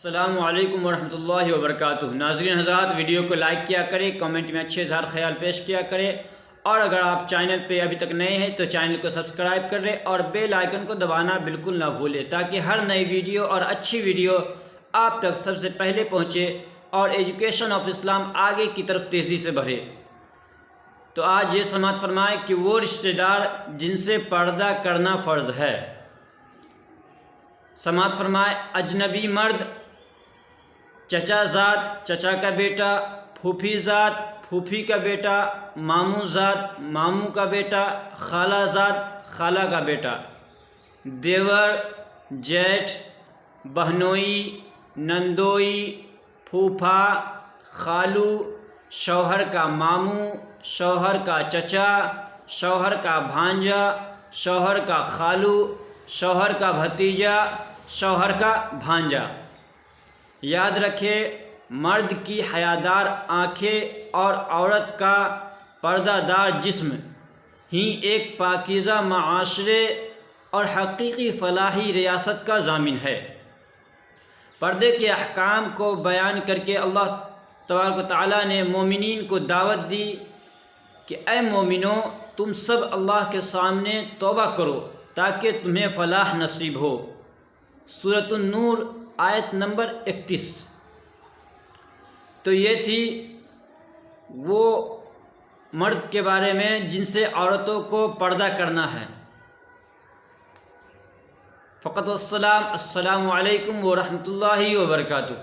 السلام علیکم ورحمۃ اللہ وبرکاتہ۔ ناظرین حضرات، ویڈیو کو لائک کیا کرے، کمنٹ میں اچھے اظہار خیال پیش کیا کرے، اور اگر آپ چینل پہ ابھی تک نئے ہیں تو چینل کو سبسکرائب کر لیں اور بیل آئیکن کو دبانا بالکل نہ بھولیں، تاکہ ہر نئی ویڈیو اور اچھی ویڈیو آپ تک سب سے پہلے پہنچے اور ایجوکیشن آف اسلام آگے کی طرف تیزی سے بڑھے۔ تو آج یہ سماعت فرمائیں کہ وہ رشتہ دار جن سے پردہ کرنا فرض ہے۔ سماعت فرمائے: اجنبی مرد، چچا زاد چچا کا بیٹا، پھوپھی زاد پھوپھی کا بیٹا، ماموں زاد ماموں کا بیٹا، خالہ زاد خالہ کا بیٹا، دیور، جیٹھ، بہنوئی، نندوئی، پھوپھا، خالو، شوہر کا ماموں، شوہر کا چچا، شوہر کا بھانجا، شوہر کا خالو، شوہر کا بھتیجا، شوہر کا بھانجا۔ یاد رکھے، مرد کی حیادار آنکھیں اور عورت کا پردہ دار جسم ہی ایک پاکیزہ معاشرے اور حقیقی فلاحی ریاست کا ضامن ہے۔ پردے کے احکام کو بیان کر کے اللہ تبارک و تعالیٰ نے مومنین کو دعوت دی کہ اے مومنو، تم سب اللہ کے سامنے توبہ کرو تاکہ تمہیں فلاح نصیب ہو۔ سورۃ النور آیت نمبر 31۔ تو یہ تھی وہ مرد کے بارے میں جن سے عورتوں کو پردہ کرنا ہے۔ فقط والسلام، السلام علیکم ورحمۃ اللہ وبرکاتہ۔